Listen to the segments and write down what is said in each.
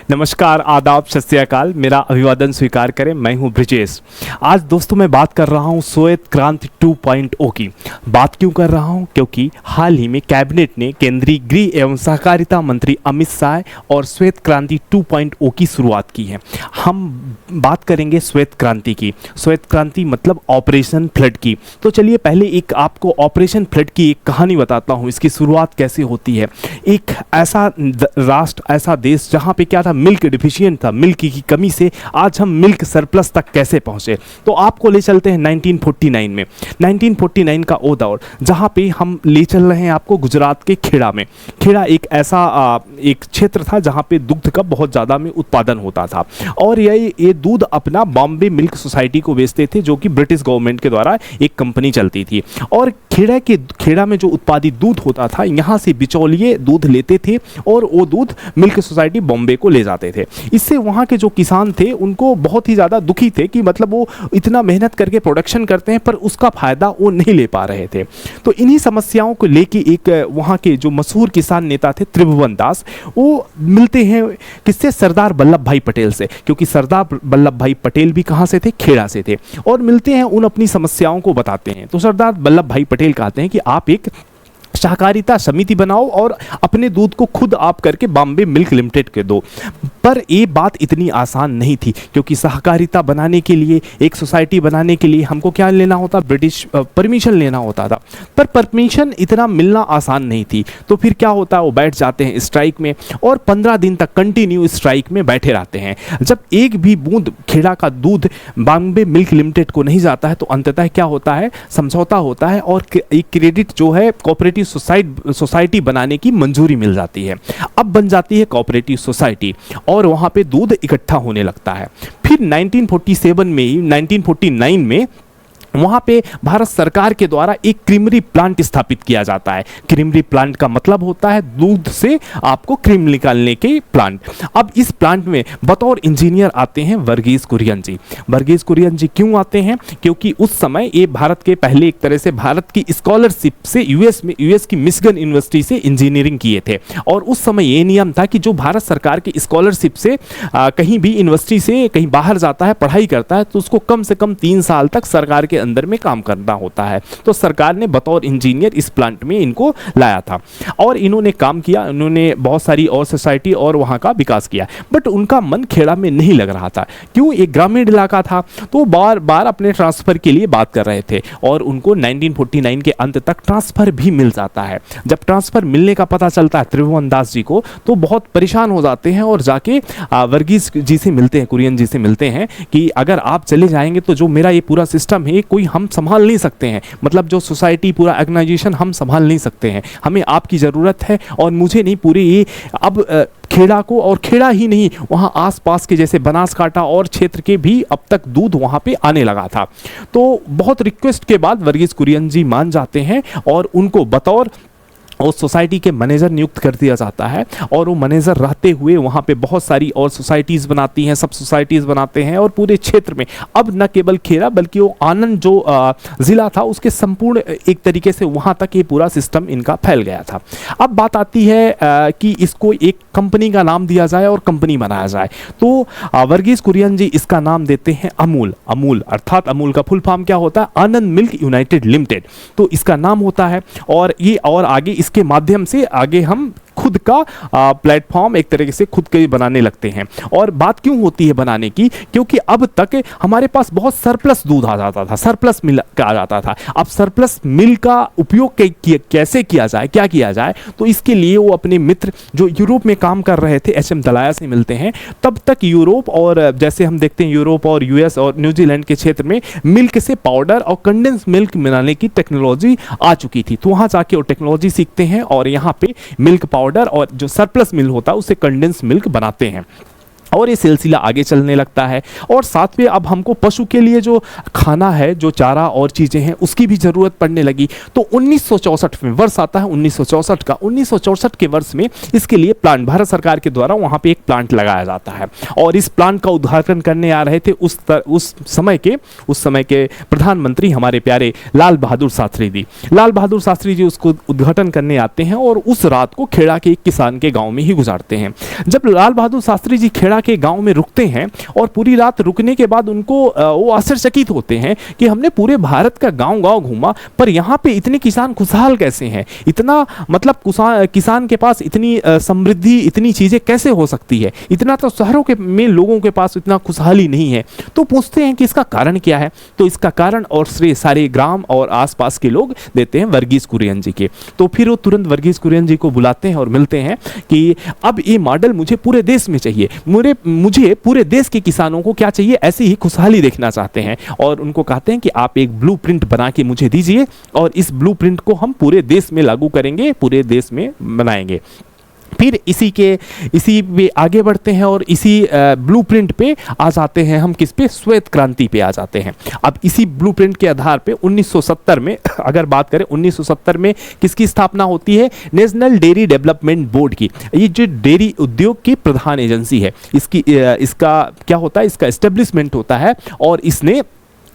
नमस्कार, आदाब, सत श्री अकाल। मेरा अभिवादन स्वीकार करें। मैं हूं ब्रिजेश। आज दोस्तों मैं बात कर रहा हूं श्वेत क्रांति 2.0 की। बात क्यों कर रहा हूं? क्योंकि हाल ही में कैबिनेट ने केंद्रीय गृह एवं सहकारिता मंत्री अमित शाह और श्वेत क्रांति 2.0 की शुरुआत की है। हम बात करेंगे श्वेत क्रांति की। श्वेत क्रांति मतलब ऑपरेशन फ्लड की। तो चलिए पहले एक आपको ऑपरेशन फ्लड की एक कहानी बताता हूँ, इसकी शुरुआत कैसे होती है। एक ऐसा राष्ट्र, ऐसा देश जहाँ पे क्या था, मिल्क डिफिशियंट था, मिल्क की कमी से आज हम मिल्क सरप्लस तक कैसे पहुंचे। तो आपको ले चलते हैं 1949 में। 1949 का वो दौर जहां पे हम ले चल रहे हैं आपको गुजरात के खेड़ा में। खेड़ा एक ऐसा एक क्षेत्र था जहां पे दुग्ध का बहुत ज़्यादा में उत्पादन होता था और ये दूध अपना बॉम्बे मिल्क सोसाइटी को बेचते थे, जो कि ब्रिटिश गवर्नमेंट के द्वारा एक कंपनी चलती थी। और खेड़ा में जो उत्पादित दूध होता था, यहाँ से बिचौलिए दूध लेते थे और वो दूध मिल्क सोसाइटी बॉम्बे को ले जाते थे। इससे वहाँ के जो किसान थे उनको बहुत ही ज़्यादा दुखी थे कि मतलब वो इतना मेहनत करके प्रोडक्शन करते हैं पर उसका फ़ायदा वो नहीं ले पा रहे थे। तो इन्हीं समस्याओं को लेके एक वहाँ के जो मशहूर किसान नेता थे त्रिभुवन दास, वो मिलते हैं किससे? सरदार वल्लभ भाई पटेल से, क्योंकि सरदार वल्लभ भाई पटेल भी कहाँ से थे? खेड़ा से थे। और मिलते हैं, उन अपनी समस्याओं को बताते हैं। तो सरदार वल्लभ भाई पटेल कहते हैं कि आप एक सहकारिता समिति बनाओ और अपने दूध को खुद आप करके बॉम्बे मिल्क लिमिटेड के दो। पर ये बात इतनी आसान नहीं थी, क्योंकि सहकारिता बनाने के लिए, एक सोसाइटी बनाने के लिए हमको क्या लेना होता? ब्रिटिश परमिशन लेना होता था। पर परमिशन इतना मिलना आसान नहीं थी। तो फिर क्या होता है, वो बैठ जाते हैं स्ट्राइक में और 15 दिन तक कंटिन्यू स्ट्राइक में बैठे रहते हैं। जब एक भी बूंद खेड़ा का दूध बॉम्बे मिल्क लिमिटेड को नहीं जाता है तो अंततः क्या होता है? समझौता होता है और एक क्रेडिट जो है कोऑपरेटिव सोसाइटी बनाने की मंजूरी मिल जाती है। अब बन जाती है कोऑपरेटिव सोसाइटी और वहां पे दूध इकट्ठा होने लगता है। फिर 1949 में वहाँ पे भारत सरकार के द्वारा एक क्रीमरी प्लांट स्थापित किया जाता है। क्रीमरी प्लांट का मतलब होता है दूध से आपको क्रीम निकालने के प्लांट। अब इस प्लांट में बतौर इंजीनियर आते हैं वर्गीज कुरियन जी। वर्गीज कुरियन जी क्यों आते हैं? क्योंकि उस समय ये भारत के पहले एक तरह से भारत की स्कॉलरशिप से यूएस की मिशिगन यूनिवर्सिटी से इंजीनियरिंग किए थे। और उस समय ये नियम था कि जो भारत सरकार की स्कॉलरशिप से कहीं भी यूनिवर्सिटी से कहीं बाहर जाता है, पढ़ाई करता है, तो उसको कम से कम 3 साल तक सरकार के अंदर में काम करना होता है। तो सरकार ने बतौर इंजीनियर इस प्लांट में इनको लाया था और इन्होंने काम किया। इन्होंने बहुत सारी और सोसाइटी और वहां का विकास किया। बट उनका मन खेड़ा में नहीं लग रहा था। क्यों? एक ग्रामीण इलाका था, तो बार बार अपने ट्रांसफर के लिए बात कर रहे थे और उनको 1949 के अंत तक ट्रांसफर भी मिल जाता है। जब ट्रांसफर मिलने का पता चलता है त्रिभुवन दास जी को, तो बहुत परेशान हो जाते हैं और जाके वर्गीज जी से मिलते हैं, कुरियन जी से मिलते हैं कि अगर आप चले जाएंगे तो जो मेरा ये पूरा सिस्टम है कोई हम संभाल नहीं सकते हैं। मतलब जो सोसाइटी, पूरा ऑर्गेनाइजेशन हम संभाल नहीं सकते हैं। हमें आपकी ज़रूरत है और मुझे नहीं, पूरे ये अब खेड़ा को, और खेड़ा ही नहीं वहाँ आसपास के जैसे बनासकांठा और क्षेत्र के भी अब तक दूध वहाँ पे आने लगा था। तो बहुत रिक्वेस्ट के बाद वर्गीज कुरियन जी मान जाते हैं और उनको बतौर उस सोसाइटी के मैनेजर नियुक्त कर दिया जाता है। और वो मैनेजर रहते हुए वहाँ पे बहुत सारी और सोसाइटीज़ बनाती हैं, सब सोसाइटीज़ बनाते हैं और पूरे क्षेत्र में अब न केवल खेड़ा बल्कि वो आनंद जो ज़िला था उसके संपूर्ण एक तरीके से वहाँ तक ये पूरा सिस्टम इनका फैल गया था। अब बात आती है कि इसको एक कंपनी का नाम दिया जाए और कंपनी बनाया जाए। तो वर्गीज कुरियन जी इसका नाम देते हैं अमूल। अमूल अर्थात अमूल का फुल फॉर्म क्या होता है? आनंद मिल्क यूनाइटेड लिमिटेड। तो इसका नाम होता है और ये और आगे के माध्यम से आगे हम खुद का प्लेटफॉर्म एक तरीके से खुद के बनाने लगते हैं। और बात क्यों होती है बनाने की? क्योंकि अब तक हमारे पास बहुत सरप्लस दूध आ जाता था, सरप्लस मिल आ जाता था। अब सरप्लस मिल का उपयोग कैसे किया जाए, क्या किया जाए? तो इसके लिए वो अपने मित्र जो यूरोप में काम कर रहे थे एच एम दलाया से मिलते हैं। तब तक यूरोप और जैसे हम देखते हैं यूरोप और यूएस और न्यूजीलैंड के क्षेत्र में मिल्क से पाउडर और कंडेंस मिल्क बनाने की टेक्नोलॉजी आ चुकी थी। तो वहाँ जाके वो टेक्नोलॉजी सीखते हैं और यहाँ पे मिल्क पाउडर और जो सरप्लस मिल्क होता है उससे कंडेंस मिल्क बनाते हैं। और ये सिलसिला आगे चलने लगता है। और साथ में अब हमको पशु के लिए जो खाना है, जो चारा और चीज़ें हैं, उसकी भी ज़रूरत पड़ने लगी। तो 1964 में वर्ष आता है 1964 का। 1964 के वर्ष में इसके लिए प्लांट भारत सरकार के द्वारा वहाँ पे एक प्लांट लगाया जाता है। और इस प्लांट का उद्घाटन करने आ रहे थे उस समय के प्रधानमंत्री हमारे प्यारे लाल बहादुर शास्त्री जी। लाल बहादुर शास्त्री जी उसको उद्घाटन करने आते हैं और उस रात को खेड़ा के एक किसान के गाँव में ही गुजारते हैं। जब लाल बहादुर शास्त्री जी खेड़ा के गांव में रुकते हैं और पूरी रात रुकने के बाद उनको वो आश्चर्यचकित होते हैं कि हमने पूरे भारत का गांव-गांव घूमा, पर यहाँ पे इतने किसान खुशहाल कैसे हैं, इतना मतलब किसान के पास इतनी समृद्धि, इतनी चीज़ें कैसे हो सकती है, इतना तो शहरों के में लोगों के पास इतना खुशहाली नहीं है। तो पूछते हैं कि इसका कारण क्या है। तो इसका कारण और श्रेय सारे ग्राम और आसपास के लोग देते हैं वर्गीस कुरियन जी के। तो फिर वो तुरंत वर्गीस कुरियन जी को बुलाते हैं और मिलते हैं कि अब ये मॉडल मुझे पूरे देश में चाहिए, मुझे पूरे देश के किसानों को क्या चाहिए, ऐसी ही खुशहाली देखना चाहते हैं। और उनको कहते हैं कि आप एक ब्लूप्रिंट बना के मुझे दीजिए और इस ब्लूप्रिंट को हम पूरे देश में लागू करेंगे, पूरे देश में बनाएंगे। फिर इसी पे आगे बढ़ते हैं और इसी ब्लूप्रिंट पे आ जाते हैं हम, किस पे, श्वेत क्रांति पे आ जाते हैं। अब इसी ब्लूप्रिंट के आधार पे 1970 में अगर बात करें, 1970 में किसकी स्थापना होती है, नेशनल डेयरी डेवलपमेंट बोर्ड की। ये जो डेयरी उद्योग की प्रधान एजेंसी है, इसका क्या होता है, इसका एस्टेब्लिशमेंट होता है। और इसने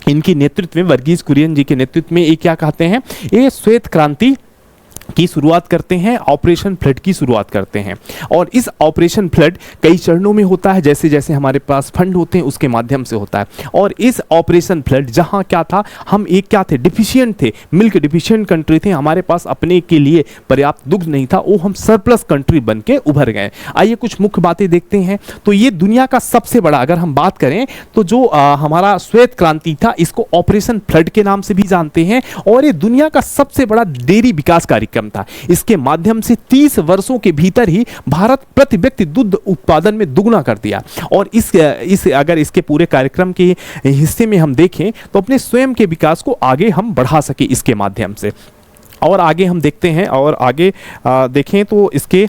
इनकी नेतृत्व में, वर्गीस कुरियन जी के नेतृत्व में, ये क्या कहते हैं, ये श्वेत क्रांति की शुरुआत करते हैं, ऑपरेशन फ्लड की शुरुआत करते हैं। और इस ऑपरेशन फ्लड कई चरणों में होता है, जैसे जैसे हमारे पास फंड होते हैं उसके माध्यम से होता है। और इस ऑपरेशन फ्लड जहां क्या था, हम एक क्या थे, डिफिशिएंट थे, मिल्क डिफिशिएंट कंट्री थे, हमारे पास अपने के लिए पर्याप्त दुग्ध नहीं था, वो हम सरप्लस कंट्री बन के उभर गए। आइए कुछ मुख्य बातें देखते हैं। तो ये दुनिया का सबसे बड़ा, अगर हम बात करें तो जो हमारा श्वेत क्रांति था, इसको ऑपरेशन फ्लड के नाम से भी जानते हैं। और ये दुनिया का सबसे बड़ा डेयरी विकास कार्यक्रम था। इसके माध्यम से 30 वर्षों के भीतर ही भारत प्रति व्यक्ति दूध उत्पादन में दुगना कर दिया। और अगर इसके पूरे कार्यक्रम के हिस्से में हम देखें तो अपने स्वयं के विकास को आगे हम बढ़ा सके इसके माध्यम से। और आगे हम देखते हैं और आगे देखें तो इसके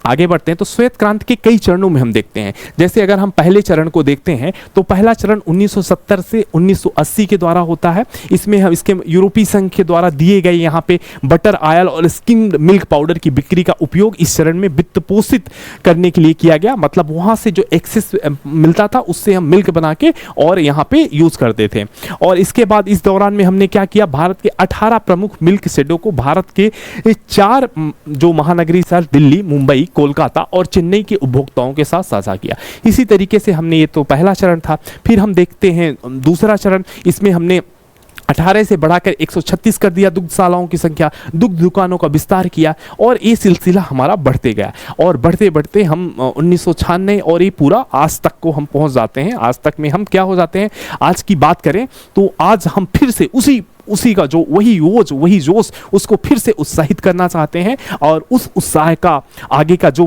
आगे बढ़ते हैं तो श्वेत क्रांति के कई चरणों में हम देखते हैं। जैसे अगर हम पहले चरण को देखते हैं तो पहला चरण 1970 से 1980 के द्वारा होता है। इसमें हम इसके यूरोपीय संघ के द्वारा दिए गए यहाँ पे बटर ऑयल और स्किम्ड मिल्क पाउडर की बिक्री का उपयोग इस चरण में वित्त पोषित करने के लिए किया गया। मतलब वहाँ से जो एक्सेस मिलता था उससे हम मिल्क बना के और यहाँ पे यूज़ करते थे। और इसके बाद इस दौरान में हमने क्या किया, भारत के 18 प्रमुख मिल्क शेडों को भारत के 4 जो महानगरी शहर दिल्ली, मुंबई, कोलकाता और चेन्नई के उपभोक्ताओं के साथ साझा किया। इसी तरीके से हमने, ये तो पहला चरण था। फिर हम देखते हैं दूसरा चरण, इसमें हमने 18 से बढ़ाकर 136 कर दिया दुग्धशालाओं की संख्या, दुग्ध दुकानों का विस्तार किया और ये सिलसिला हमारा बढ़ते गया। और बढ़ते बढ़ते हम 1996 और ये पूरा आज तक को हम पहुंच जाते हैं। आज तक में हम क्या हो जाते हैं, आज की बात करें तो आज हम फिर से उसी का जो वही जोश उसको फिर से उत्साहित करना चाहते हैं। और उस उत्साह का आगे का जो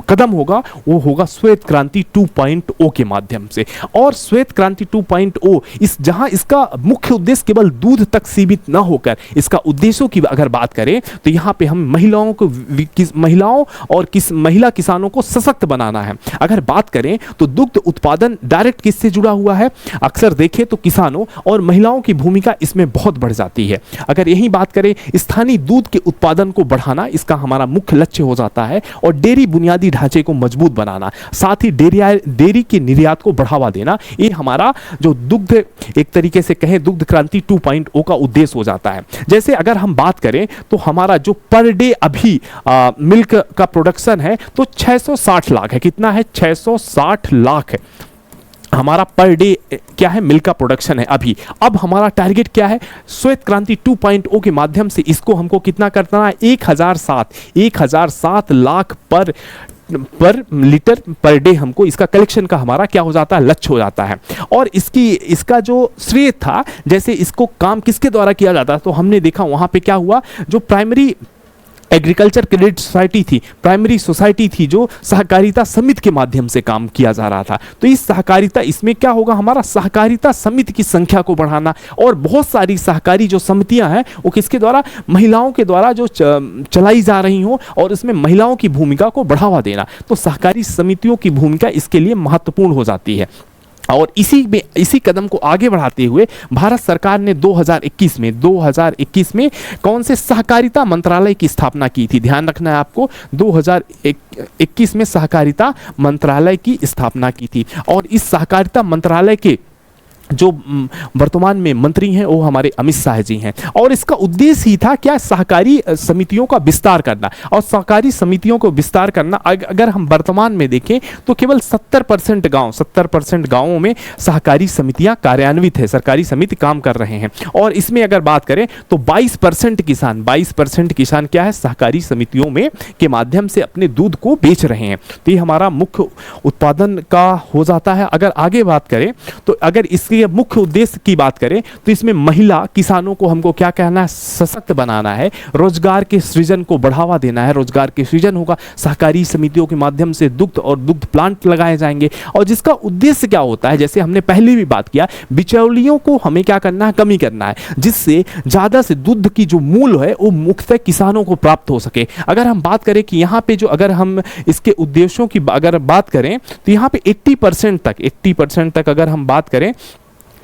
कदम होगा वो होगा श्वेत क्रांति 2.0 के माध्यम से। और श्वेत क्रांति 2.0 जहां इसका मुख्य उद्देश्य केवल दूध तक सीमित न होकर इसका उद्देश्यों की अगर बात करें तो यहाँ पे हम महिला किसानों को सशक्त बनाना है। अगर बात करें तो दुग्ध उत्पादन डायरेक्ट किससे जुड़ा हुआ है, अक्सर देखें तो किसानों और महिलाओं की भूमिका इसमें बहुत बढ़ जाती है। अगर यही बात करें, स्थानीय दूध के उत्पादन को बढ़ाना इसका हमारा मुख्य लक्ष्य हो जाता है। और डेयरी बुनियादी ढांचे को मजबूत बनाना, साथ ही डेयरी के निर्यात को बढ़ावा देना, ये हमारा जो दुग्ध, एक तरीके से कहें दुग्ध क्रांति 2.0 का उद्देश्य हो जाता है। जैसे अगर हम बात करें तो हमारा जो पर डे अभी मिल्क का प्रोडक्शन है तो 660 लाख है। कितना है, 660 लाख है हमारा पर डे क्या है, मिल्क का प्रोडक्शन है अभी। अब हमारा टारगेट क्या है, श्वेत क्रांति 2.0 के माध्यम से इसको हमको कितना करना है, 1007 लाख पर लीटर पर डे हमको इसका कलेक्शन का हमारा क्या हो जाता है, लक्ष्य हो जाता है। और इसका जो श्रेय था, जैसे इसको काम किसके द्वारा किया जाता है, तो हमने देखा वहां पे क्या हुआ, जो प्राइमरी एग्रीकल्चर क्रेडिट सोसाइटी थी, प्राइमरी सोसाइटी थी, जो सहकारिता समिति के माध्यम से काम किया जा रहा था। तो इस सहकारिता, इसमें क्या होगा, हमारा सहकारिता समिति की संख्या को बढ़ाना, और बहुत सारी सहकारी जो समितियां हैं वो किसके द्वारा, महिलाओं के द्वारा जो चलाई जा रही हो, और इसमें महिलाओं की भूमिका को बढ़ावा देना। तो सहकारी समितियों की भूमिका इसके लिए महत्वपूर्ण हो जाती है। और इसी कदम को आगे बढ़ाते हुए भारत सरकार ने 2021 में कौन से सहकारिता मंत्रालय की स्थापना की थी, ध्यान रखना है आपको, 2021 में सहकारिता मंत्रालय की स्थापना की थी। और इस सहकारिता मंत्रालय के जो वर्तमान में मंत्री हैं वो हमारे अमित शाह जी हैं। और इसका उद्देश्य ही था क्या, सहकारी समितियों का विस्तार करना। और सहकारी समितियों को विस्तार करना, अगर हम वर्तमान में देखें तो केवल 70% गांवों में सहकारी समितियां कार्यान्वित है, सरकारी समिति काम कर रहे हैं। और इसमें अगर बात करें तो 22% किसान क्या है, सहकारी समितियों में के माध्यम से अपने दूध को बेच रहे हैं। तो ये हमारा मुख्य उत्पादन का हो जाता है। अगर आगे बात करें तो अगर इसके मुख्य उद्देश्य की बात करें तो इसमें महिला किसानों को हमको क्या कहना है, सशक्त बनाना है, रोजगार के सृजन को बढ़ावा देना है। रोजगार के सृजन होगा, सहकारी समितियों के माध्यम से दुग्ध और दुग्ध प्लांट लगाए जाएंगे, और जिसका उद्देश्य क्या होता है, जैसे हमने पहले भी बात किया, बिचौलियों को हमें क्या करना है, कमी करना है, जिससे ज्यादा से दूध की जो मूल्य है वो मुख्यतः किसानों को प्राप्त हो सके। अगर हम बात करें कि यहाँ पे जो, अगर हम इसके उद्देश्यों की अगर बात करें तो यहाँ पे 80% तक अगर हम बात करें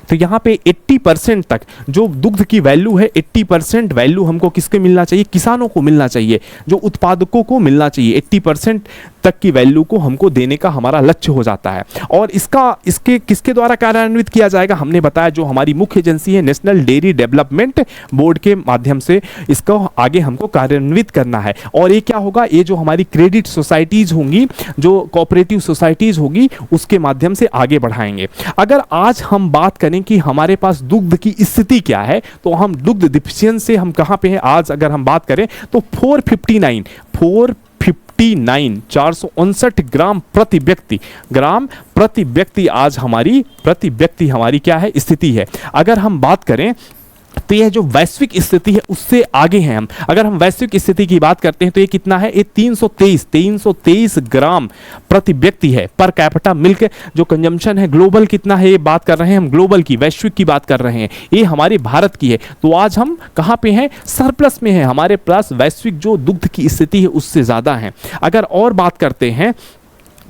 तो यहाँ पे 80% तक जो दुग्ध की वैल्यू है, 80% वैल्यू हमको किसके मिलना चाहिए, किसानों को मिलना चाहिए, जो उत्पादकों को मिलना चाहिए। 80% तक की वैल्यू को हमको देने का हमारा लक्ष्य हो जाता है। और इसके किसके द्वारा कार्यान्वित किया जाएगा, हमने बताया जो हमारी मुख्य एजेंसी है नेशनल डेयरी डेवलपमेंट बोर्ड के माध्यम से इसको आगे हमको कार्यान्वित करना है। और ये क्या होगा, ये जो हमारी क्रेडिट सोसाइटीज होंगी, जो कोऑपरेटिव सोसाइटीज होगी, उसके माध्यम से आगे बढ़ाएंगे। अगर आज हम बात करें कि हमारे पास दुग्ध की स्थिति क्या है, तो हम दुग्ध डिफिशियंसी हम कहां पे हैं आज, अगर हम बात करें तो 459 459 ग्राम प्रति व्यक्ति आज हमारी क्या है, स्थिति है। अगर हम बात करें तो यह जो वैश्विक स्थिति है उससे आगे हैं हम। अगर हम वैश्विक स्थिति की बात करते हैं तो ये कितना है, ये 323 ग्राम प्रति व्यक्ति है। पर कैपिटा मिल्क जो कंजम्पशन है ग्लोबल कितना है, ये बात कर रहे हैं हम, ग्लोबल की, वैश्विक की बात कर रहे हैं, ये हमारे भारत की है। तो आज हम कहाँ पे हैं, सरप्लस में हैं, हमारे पास वैश्विक जो दुग्ध की स्थिति है उससे ज़्यादा है। अगर और बात करते हैं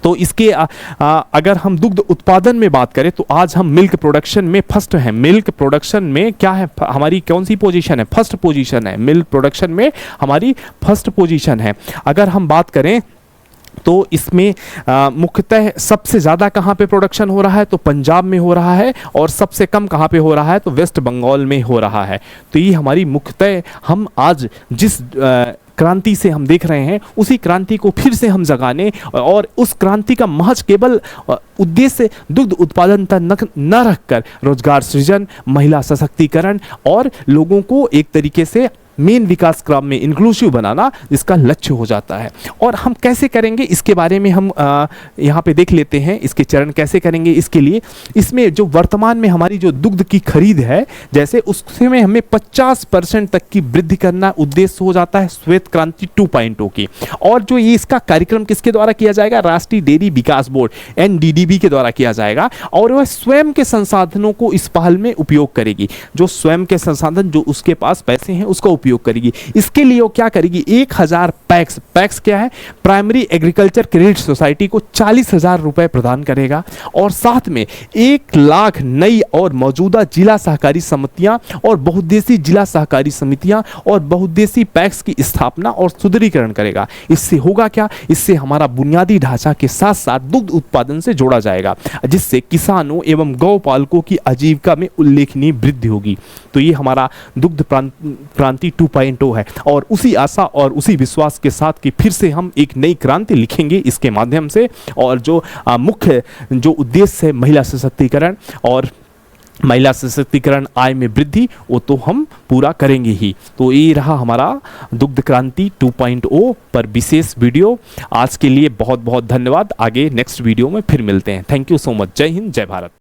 तो इसके अगर हम दुग्ध उत्पादन में बात करें तो आज हम मिल्क प्रोडक्शन में फर्स्ट हैं। मिल्क प्रोडक्शन में क्या है, हमारी कौन सी पोजीशन है, फर्स्ट पोजीशन है। मिल्क प्रोडक्शन में हमारी फर्स्ट पोजीशन है। अगर हम बात करें तो इसमें मुख्यतः सबसे ज़्यादा कहाँ पे प्रोडक्शन हो रहा है, तो पंजाब में हो रहा है, और सबसे कम कहाँ पे हो रहा है, तो वेस्ट बंगाल में हो रहा है। तो ये हमारी मुख्यतः हम आज जिस क्रांति से हम देख रहे हैं, उसी क्रांति को फिर से हम जगाने, और उस क्रांति का महज केवल उद्देश्य दुग्ध उत्पादन तक न रखकर रोजगार सृजन, महिला सशक्तिकरण और लोगों को एक तरीके से मेन विकास क्रम में इंक्लूसिव बनाना, इसका लक्ष्य हो जाता है। और हम कैसे करेंगे इसके बारे में हम यहाँ पे देख लेते हैं, इसके चरण कैसे करेंगे। इसके लिए इसमें जो वर्तमान में हमारी जो दुग्ध की खरीद है, जैसे उसमें हमें 50% तक की वृद्धि करना उद्देश्य हो जाता है श्वेत क्रांति 2.0 की। और जो ये इसका कार्यक्रम किसके द्वारा किया जाएगा, राष्ट्रीय डेयरी विकास बोर्ड NDDB के द्वारा किया जाएगा। और वह स्वयं के संसाधनों को इस पहल में उपयोग करेगी, जो स्वयं के संसाधन, जो उसके पास पैसे हैं उसका उपयोग करेगी। इसके लिए वो क्या करेगी, 1000 पैक्स क्या है, प्राइमरी एग्रीकल्चर क्रेडिट सोसाइटी को 40,000 रुपए प्रदान करेगा। और साथ में 1 लाख नई और मौजूदा जिला सहकारी समितियां और बहुउद्देशीय जिला सहकारी समितियां और बहुउद्देशीय पैक्स की स्थापना और सुदृढ़ीकरण करेगा। इससे होगा क्या, इससे हमारा बुनियादी ढांचा के साथ साथ दुग्ध उत्पादन से जोड़ा जाएगा, जिससे किसानों एवं गौपालकों की आजीविका में उल्लेखनीय वृद्धि होगी। तो ये हमारा दुग्ध क्रांति 2.0 है। और उसी आशा और उसी विश्वास के साथ कि फिर से हम एक नई क्रांति लिखेंगे इसके माध्यम से, और जो मुख्य जो उद्देश्य है महिला सशक्तिकरण और महिला सशक्तिकरण, आय में वृद्धि, वो तो हम पूरा करेंगे ही। तो ये रहा हमारा दुग्ध क्रांति 2.0 पर विशेष वीडियो। आज के लिए बहुत बहुत धन्यवाद। आगे नेक्स्ट वीडियो में फिर मिलते हैं। Thank you so much. जय हिंद, जय भारत।